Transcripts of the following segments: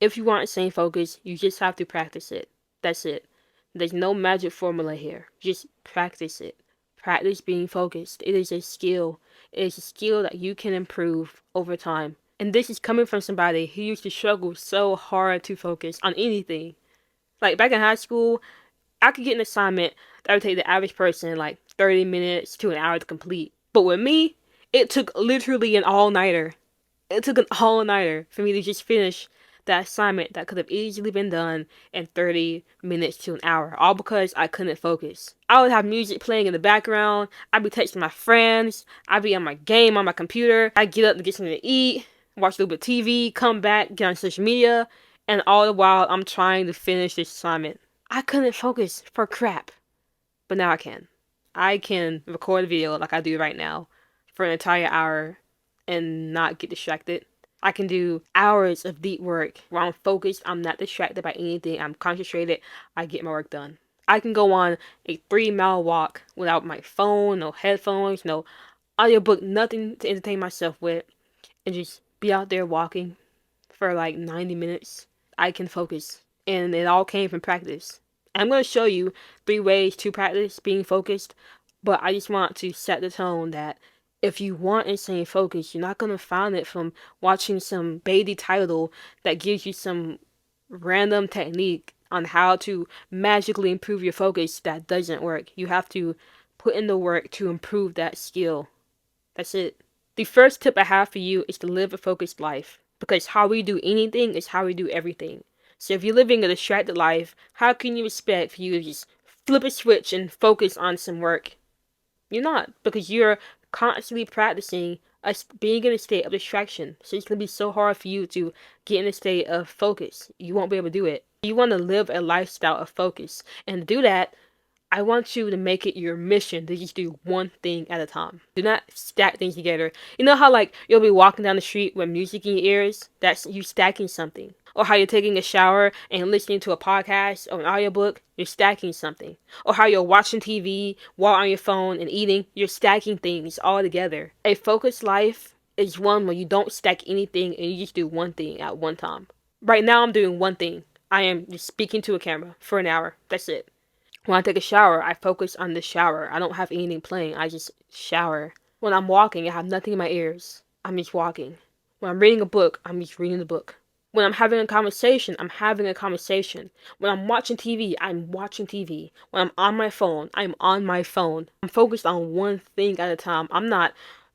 If you want the same focus, you just have to practice it. That's it. There's no magic formula here. Just practice it. Practice being focused. It is a skill. It is a skill that you can improve over time. And this is coming from somebody who used to struggle so hard to focus on anything. Like back in high school, I could get an assignment that would take the average person like 30 minutes to an hour to complete. But with me, it took literally an all-nighter. It took an all-nighter for me to just finish that assignment that could have easily been done in 30 minutes to an hour, all because I couldn't focus. I would have music playing in the background, I'd be texting my friends, I'd be on my game on my computer, I'd get up to get something to eat, watch a little bit of TV, come back, get on social media, and all the while I'm trying to finish this assignment. I couldn't focus for crap, but now I can. I can record a video like I do right now for an entire hour and not get distracted. I can do hours of deep work where I'm focused, I'm not distracted by anything, I'm concentrated, I get my work done. I can go on a 3 mile walk without my phone, no headphones, no audiobook, nothing to entertain myself with, and just be out there walking for like 90 minutes. I can focus, and it all came from practice. I'm going to show you 3 ways to practice being focused, but I just want to set the tone that if you want insane focus, you're not going to find it from watching some baity title that gives you some random technique on how to magically improve your focus. That doesn't work. You have to put in the work to improve that skill. That's it. The first tip I have for you is to live a focused life, because how we do anything is how we do everything. So if you're living a distracted life, how can you expect for you to just flip a switch and focus on some work? You're not, because you're constantly practicing being in a state of distraction. So it's going to be so hard for you to get in a state of focus. You won't be able to do it. You want to live a lifestyle of focus. And to do that, I want you to make it your mission to just do one thing at a time. Do not stack things together. You know how like you'll be walking down the street with music in your ears? That's you stacking something. Or how you're taking a shower and listening to a podcast or an audiobook, you're stacking something. Or how you're watching TV while on your phone and eating, you're stacking things all together. A focused life is one where you don't stack anything and you just do one thing at one time. Right now I'm doing one thing. I am just speaking to a camera for an hour. That's it. When I take a shower, I focus on the shower. I don't have anything playing. I just shower. When I'm walking, I have nothing in my ears. I'm just walking. When I'm reading a book, I'm just reading the book. When I'm having a conversation, I'm having a conversation. When I'm watching TV, I'm watching TV. When I'm on my phone, I'm on my phone. I'm focused on one thing at a time. I'm not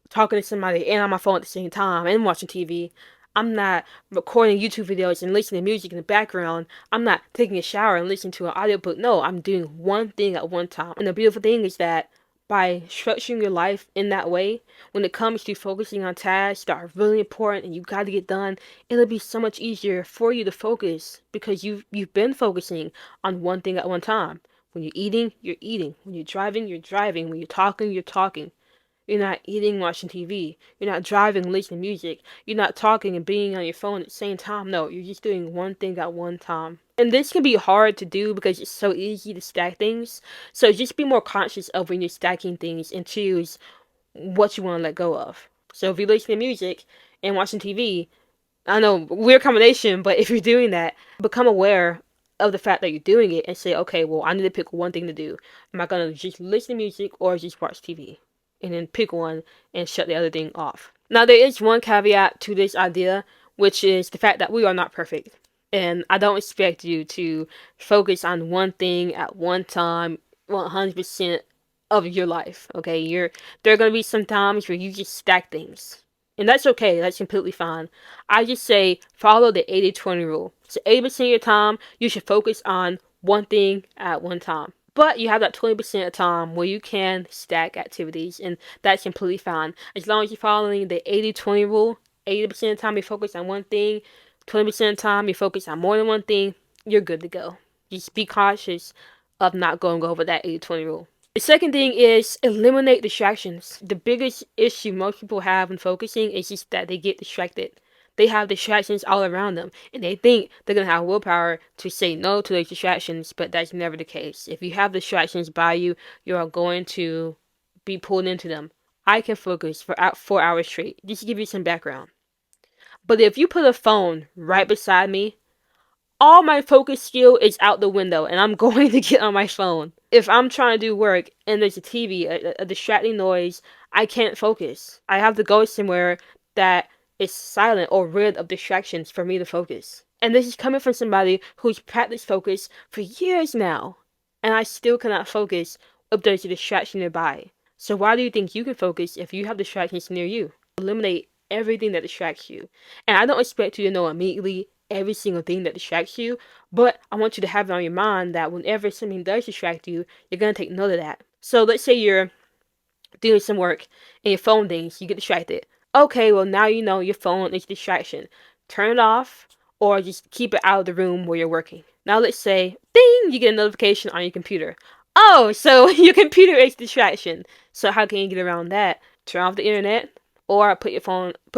talking to somebody and on my phone at the same time and watching TV. I'm not recording YouTube videos and listening to music in the background. I'm not taking a shower and listening to an audiobook. No, I'm doing one thing at one time. And the beautiful thing is that by structuring your life in that way, when it comes to focusing on tasks that are really important and you got to get done, it'll be so much easier for you to focus because you've been focusing on one thing at one time. When you're eating, you're eating. When you're driving, you're driving. When you're talking, you're talking. You're not eating, watching TV. You're not driving, listening to music. You're not talking and being on your phone at the same time. No, you're just doing one thing at one time. And this can be hard to do because it's so easy to stack things. So just be more conscious of when you're stacking things and choose what you want to let go of. So if you're listening to music and watching TV, I know, weird combination, but if you're doing that, become aware of the fact that you're doing it and say, okay, well, I need to pick one thing to do. Am I going to just listen to music or just watch TV? And then pick one and shut the other thing off. Now, there is one caveat to this idea, which is the fact that we are not perfect. And I don't expect you to focus on one thing at one time 100% of your life, okay? There are going to be some times where you just stack things. And that's okay, that's completely fine. I just say follow the 80-20 rule. So 80% of your time, you should focus on one thing at one time. But you have that 20% of time where you can stack activities, and that's completely fine. As long as you're following the 80-20 rule, 80% of the time you focus on one thing, 20% of the time you focus on more than one thing, you're good to go. Just be cautious of not going over that 80-20 rule. The second thing is eliminate distractions. The biggest issue most people have in focusing is just that they get distracted. They have distractions all around them, and they think they're going to have willpower to say no to those distractions, but that's never the case. If you have distractions by you, you are going to be pulled into them. I can focus for 4 hours straight, just to give you some background. But if you put a phone right beside me, all my focus skill is out the window and I'm going to get on my phone. If I'm trying to do work and there's a TV, a distracting noise, I can't focus. I have to go somewhere that is silent or rid of distractions for me to focus. And this is coming from somebody who's practiced focus for years now. And I still cannot focus if there's a distraction nearby. So why do you think you can focus if you have distractions near you? Eliminate everything that distracts you. And I don't expect you to know immediately every single thing that distracts you, but I want you to have it on your mind that whenever something does distract you, you're going to take note of that. So let's say you're doing some work and your phone dings, you get distracted. Okay, well now you know your phone is a distraction. Turn it off or just keep it out of the room where you're working. Now let's say, ding, you get a notification on your computer. Oh, so your computer is a distraction. So how can you get around that? Turn off the internet or put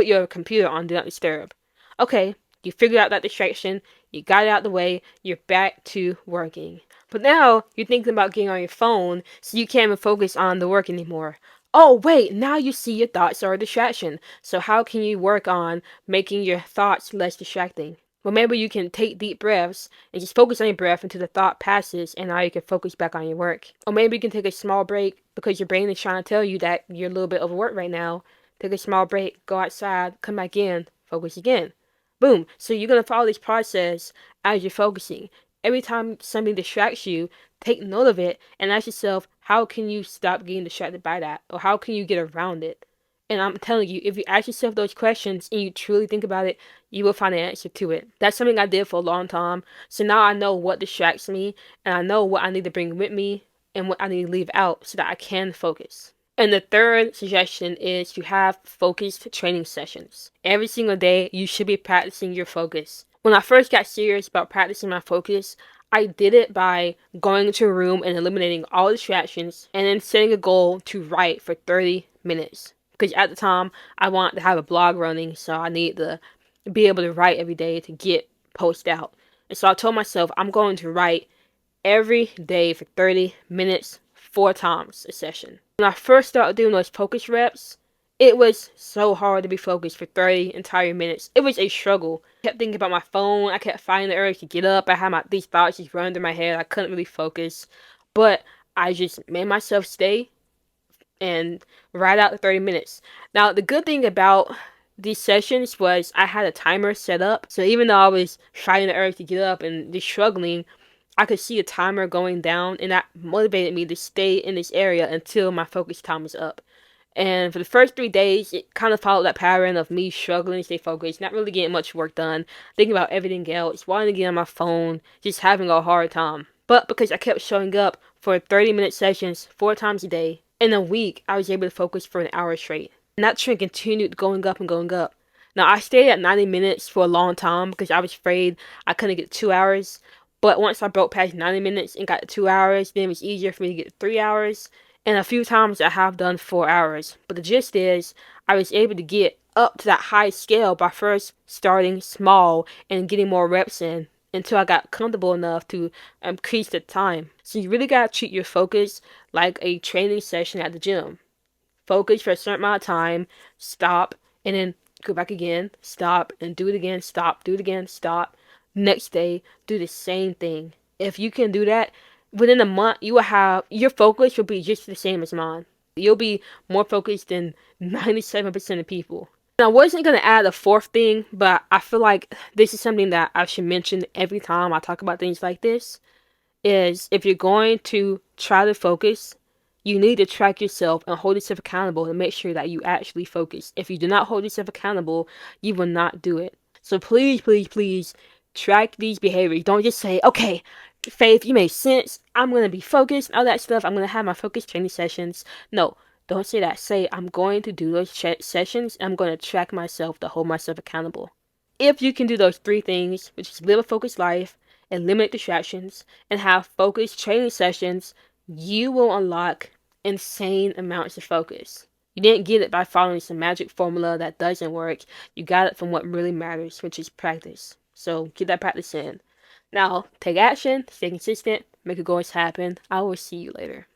your computer on do not disturb. Okay, you figured out that distraction, you got it out the way, you're back to working. But now you're thinking about getting on your phone, so you can't even focus on the work anymore. Oh, wait, now you see your thoughts are a distraction. So how can you work on making your thoughts less distracting? Well, maybe you can take deep breaths and just focus on your breath until the thought passes and now you can focus back on your work. Or maybe you can take a small break because your brain is trying to tell you that you're a little bit overworked right now. Take a small break, go outside, come back in, focus again. Boom. So you're going to follow this process as you're focusing. Every time something distracts you, take note of it and ask yourself, how can you stop getting distracted by that? Or how can you get around it? And I'm telling you, if you ask yourself those questions and you truly think about it, you will find an answer to it. That's something I did for a long time. So now I know what distracts me and I know what I need to bring with me and what I need to leave out so that I can focus. And the third suggestion is to have focused training sessions. Every single day, you should be practicing your focus. When I first got serious about practicing my focus, I did it by going into a room and eliminating all distractions and then setting a goal to write for 30 minutes. Because at the time, I wanted to have a blog running, so I needed to be able to write every day to get posts out. And so I told myself I'm going to write every day for 30 minutes, 4 times a session. When I first started doing those focus reps, it was so hard to be focused for 30 entire minutes. It was a struggle. I kept thinking about my phone. I kept finding the urge to get up. I had these thoughts just running through my head. I couldn't really focus. But I just made myself stay and write out the 30 minutes. Now, the good thing about these sessions was I had a timer set up. So even though I was fighting the urge to get up and just struggling, I could see a timer going down, and that motivated me to stay in this area until my focus time was up. And for the first 3 days, it kind of followed that pattern of me struggling to stay focused, not really getting much work done, thinking about everything else, wanting to get on my phone, just having a hard time. But because I kept showing up for 30-minute sessions 4 times a day, in a week, I was able to focus for an hour straight. And that trend continued going up and going up. Now, I stayed at 90 minutes for a long time because I was afraid I couldn't get 2 hours. But once I broke past 90 minutes and got to 2 hours, then it was easier for me to get 3 hours. And a few times I have done 4 hours. But the gist is, I was able to get up to that high scale by first starting small and getting more reps in until I got comfortable enough to increase the time. So you really gotta treat your focus like a training session at the gym. Focus for a certain amount of time, stop, and then go back again, stop, and do it again, stop, do it again, stop. Next day, do the same thing. If you can do that, within a month, you will have, your focus will be just the same as mine. You'll be more focused than 97% of people. And I wasn't going to add a fourth thing, but I feel like this is something that I should mention every time I talk about things like this, is if you're going to try to focus, you need to track yourself and hold yourself accountable to make sure that you actually focus. If you do not hold yourself accountable, you will not do it. So please, please, please track these behaviors. Don't just say, okay, Faith, you made sense. I'm going to be focused, all that stuff. I'm going to have my focus training sessions. No, don't say that. Say, I'm going to do those sessions. I'm going to track myself to hold myself accountable. If you can do those 3 things, which is live a focused life, eliminate distractions, and have focused training sessions, you will unlock insane amounts of focus. You didn't get it by following some magic formula that doesn't work. You got it from what really matters, which is practice. So get that practice in. Now, take action, stay consistent, make your goals happen. I will see you later.